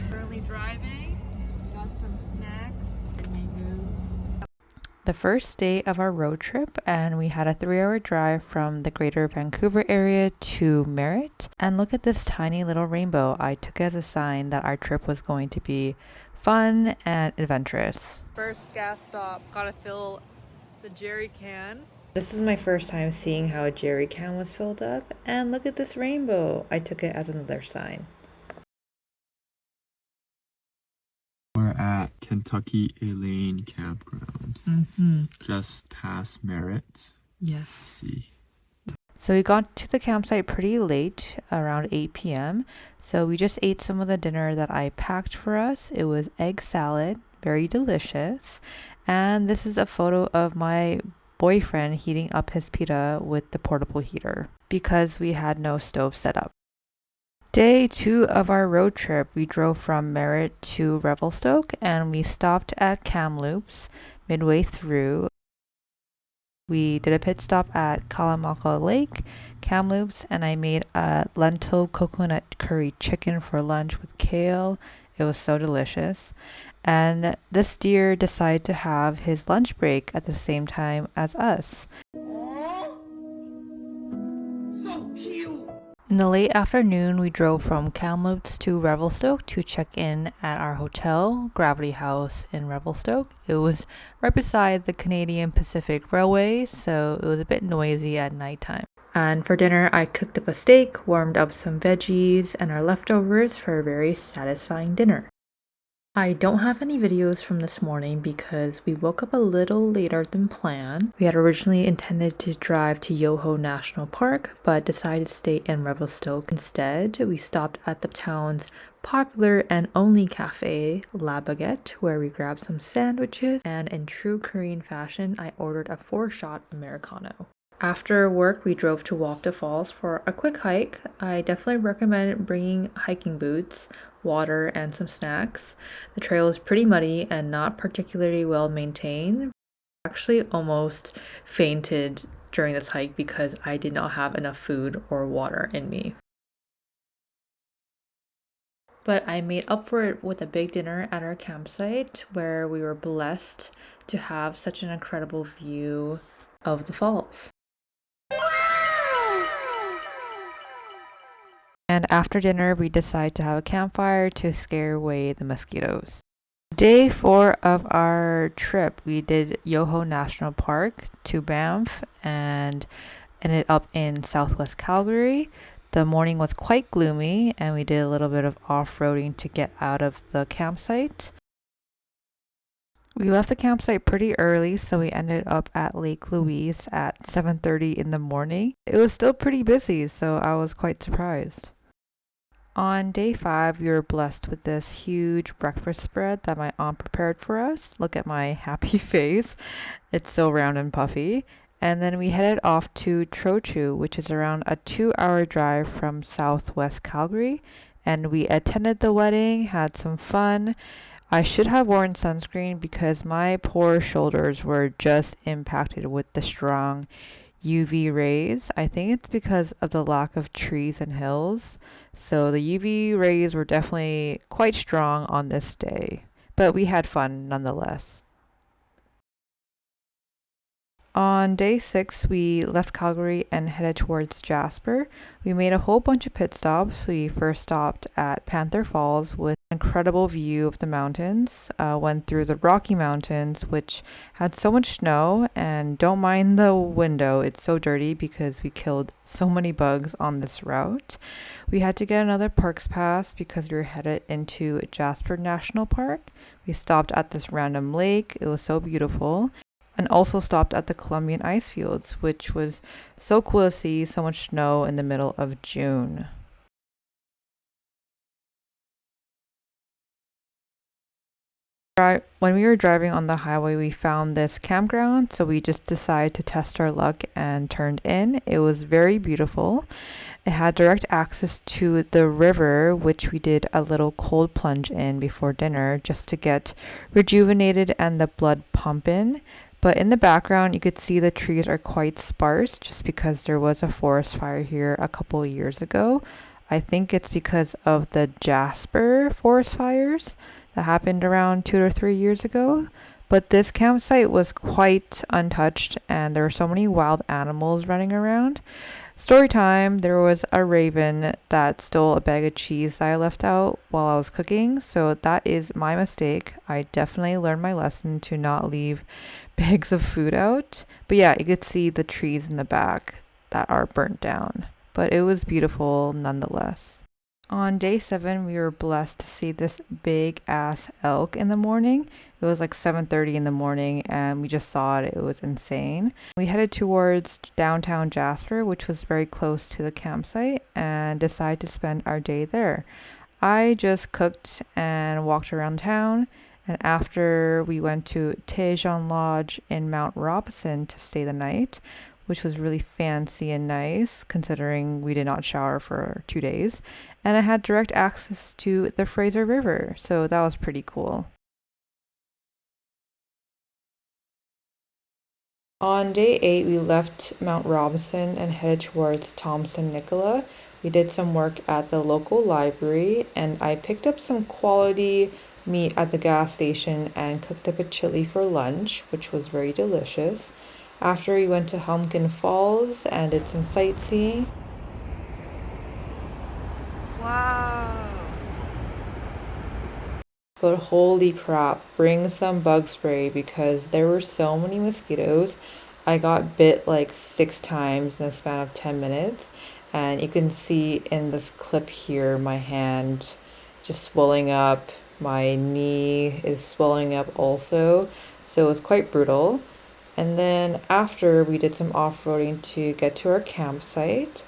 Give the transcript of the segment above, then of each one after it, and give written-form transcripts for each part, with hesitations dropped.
Currently driving. Got some snacks and mangoes. The first day of our road trip, and we had a 3-hour drive from the greater Vancouver area to Merritt. And look at this tiny little rainbow. I took it as a sign that our trip was going to be fun and adventurous. First gas stop. Gotta fill the jerry can. This is my first time seeing how a jerry can was filled up, and look at this rainbow. I took it as another sign. We're at Kentucky Elaine Campground, just past Merritt. Yes. See. So we got to the campsite pretty late, around 8 p.m. So we just ate some of the dinner that I packed for us. It was egg salad, very delicious. And this is a photo of my boyfriend heating up his pita with the portable heater because we had no stove set up. Day 2 of our road trip, we drove from Merritt to Revelstoke and we stopped at Kamloops midway through. We did a pit stop at Kalamalka Lake, Kamloops, and I made a lentil coconut curry chicken for lunch with kale. It was so delicious. And this deer decided to have his lunch break at the same time as us. In the late afternoon, we drove from Kamloops to Revelstoke to check in at our hotel, Gravity House in Revelstoke. It was right beside the Canadian Pacific Railway, so it was a bit noisy at nighttime. And for dinner, I cooked up a steak, warmed up some veggies, and our leftovers for a very satisfying dinner. I don't have any videos from this morning because we woke up a little later than planned. We had originally intended to drive to Yoho National Park, but decided to stay in Revelstoke instead. We stopped at the town's popular and only cafe, La Baguette, where we grabbed some sandwiches, and in true Korean fashion, I ordered a 4-shot Americano. After work, we drove to Wapta Falls for a quick hike. I definitely recommend bringing hiking boots, water, and some snacks. The trail is pretty muddy and not particularly well maintained. I actually almost fainted during this hike because I did not have enough food or water in me. But I made up for it with a big dinner at our campsite where we were blessed to have such an incredible view of the falls. And after dinner, we decided to have a campfire to scare away the mosquitoes. Day 4 of our trip, we did Yoho National Park to Banff and ended up in southwest Calgary. The morning was quite gloomy and we did a little bit of off-roading to get out of the campsite. We left the campsite pretty early, so we ended up at Lake Louise at 7:30 in the morning. It was still pretty busy, so I was quite surprised. On day 5, we were blessed with this huge breakfast spread that my aunt prepared for us. Look at my happy face. It's so round and puffy. And then we headed off to Trochu, which is around a 2-hour drive from southwest Calgary. And we attended the wedding, had some fun. I should have worn sunscreen because my poor shoulders were just impacted with the strong UV rays. I think it's because of the lack of trees and hills. So the UV rays were definitely quite strong on this day, but we had fun nonetheless. On day 6, we left Calgary and headed towards Jasper. We made a whole bunch of pit stops. We first stopped at Panther Falls with an incredible view of the mountains. Went through the Rocky Mountains, which had so much snow, and don't mind the window. It's so dirty because we killed so many bugs on this route. We had to get another parks pass because we were headed into Jasper National Park. We stopped at this random lake. It was so beautiful. And also stopped at the Columbian ice fields, which was so cool to see so much snow in the middle of June. When we were driving on the highway, we found this campground, so we just decided to test our luck and turned in. It was very beautiful. It had direct access to the river, which we did a little cold plunge in before dinner just to get rejuvenated and the blood pumping. But in the background, you could see the trees are quite sparse just because there was a forest fire here a couple of years ago. I think it's because of the Jasper forest fires that happened around 2 to 3 years ago. But this campsite was quite untouched, and there were so many wild animals running around. Story time, there was a raven that stole a bag of cheese that I left out while I was cooking, so that is my mistake. I definitely learned my lesson to not leave bags of food out. But yeah, you could see the trees in the back that are burnt down, but it was beautiful nonetheless. On day 7, we were blessed to see this big ass elk in the morning. It was like 7:30 in the morning and we just saw it. It was insane. We headed towards downtown Jasper, which was very close to the campsite, and decided to spend our day there. I just cooked and walked around town, and after we went to Tejon Lodge in Mount Robson to stay the night, which was really fancy and nice considering we did not shower for 2 days. And I had direct access to the Fraser River, so that was pretty cool. On day 8, we left Mount Robinson and headed towards Thompson Nicola. We did some work at the local library, and I picked up some quality meat at the gas station and cooked up a chili for lunch, which was very delicious. After we went to Humpkin Falls and did some sightseeing. Wow! But holy crap, bring some bug spray because there were so many mosquitoes. I got bit like 6 times in the span of 10 minutes. And you can see in this clip here, my hand just swelling up. My knee is swelling up also. So it's quite brutal. And then after we did some off-roading to get to our campsite.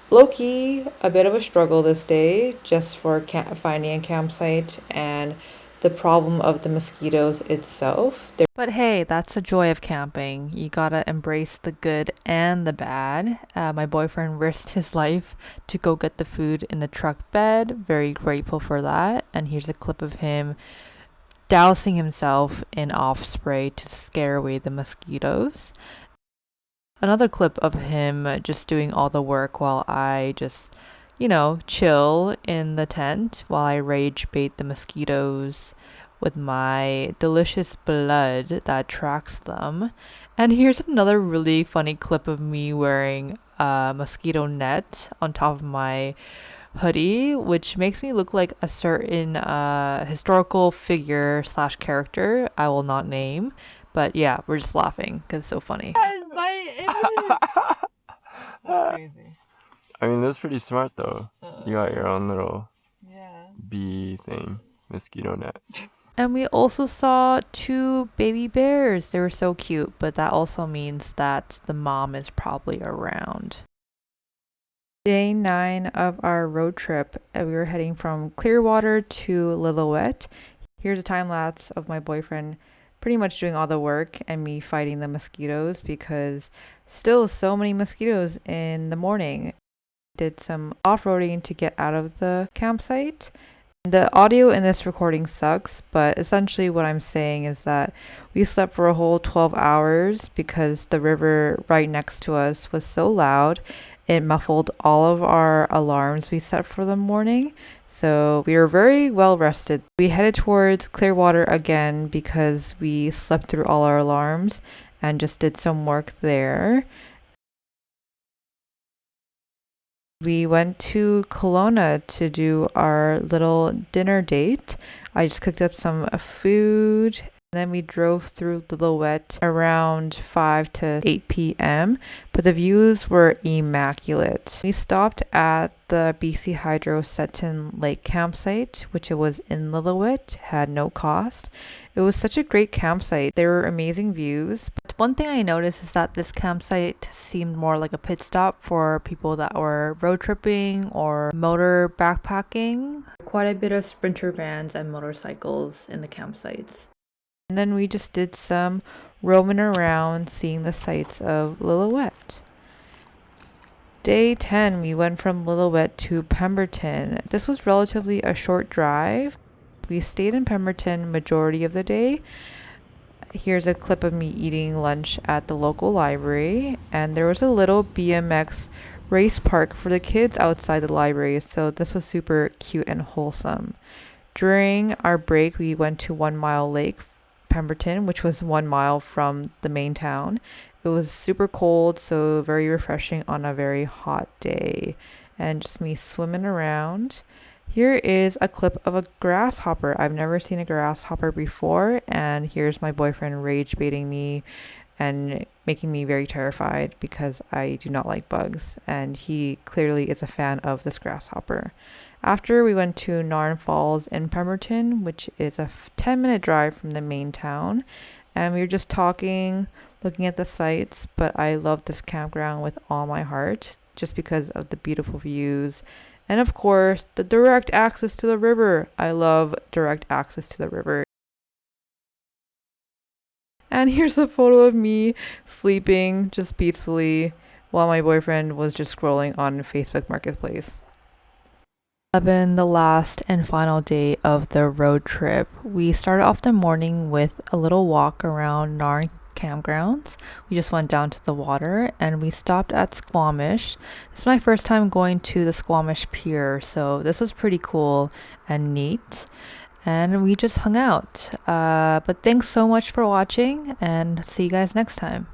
Low-key, a bit of a struggle this day just for finding a campsite and the problem of the mosquitoes itself. But hey, that's the joy of camping. You gotta embrace the good and the bad. My boyfriend risked his life to go get the food in the truck bed. Very grateful for that. And here's a clip of him dousing himself in off spray to scare away the mosquitoes. Another clip of him just doing all the work while I just, chill in the tent while I rage bait the mosquitoes with my delicious blood that attracts them. And here's another really funny clip of me wearing a mosquito net on top of my hoodie, which makes me look like a certain historical figure / character I will not name. But yeah, we're just laughing because it's so funny. That's Crazy. I mean, that's pretty smart though. You got your own little Yeah. bee thing, mosquito net. And we also saw 2 baby bears. They were so cute, but that also means that the mom is probably around. Day 9 of our road trip, we were heading from Clearwater to Lillooet. Here's a time lapse of my boyfriend pretty much doing all the work and me fighting the mosquitoes because still so many mosquitoes in the morning. Did some off-roading to get out of the campsite. The audio in this recording sucks, but essentially what I'm saying is that we slept for a whole 12 hours because the river right next to us was so loud. It muffled all of our alarms we set for the morning. So we were very well rested. We headed towards Clearwater again because we slept through all our alarms and just did some work there. We went to Kelowna to do our little dinner date. I just cooked up some food. Then we drove through Lillooet around 5 to 8 p.m. But the views were immaculate. We stopped at the BC Hydro Seton Lake campsite, which it was in Lillooet, had no cost. It was such a great campsite. There were amazing views. But one thing I noticed is that this campsite seemed more like a pit stop for people that were road tripping or motor backpacking. Quite a bit of sprinter vans and motorcycles in the campsites. And then we just did some roaming around, seeing the sights of Lillooet. Day 10, we went from Lillooet to Pemberton. This was relatively a short drive. We stayed in Pemberton majority of the day. Here's a clip of me eating lunch at the local library. And there was a little BMX race park for the kids outside the library, so this was super cute and wholesome. During our break, we went to 1 Mile Lake, Pemberton, which was 1 mile from the main town. It was super cold, so very refreshing on a very hot day. And just me swimming around. Here is a clip of a grasshopper. I've never seen a grasshopper before, and here's my boyfriend rage baiting me and making me very terrified because I do not like bugs, and he clearly is a fan of this grasshopper. After, we went to Narn Falls in Pemberton, which is a 10-minute drive from the main town, and we were just talking, looking at the sights, but I love this campground with all my heart just because of the beautiful views and, of course, the direct access to the river. I love direct access to the river. And here's a photo of me sleeping just peacefully while my boyfriend was just scrolling on Facebook Marketplace. 11, the last and final day of the road trip. We started off the morning with a little walk around Narn campgrounds. We just went down to the water and we stopped at Squamish. This is my first time going to the Squamish Pier, so this was pretty cool and neat. And we just hung out. But thanks so much for watching, and see you guys next time.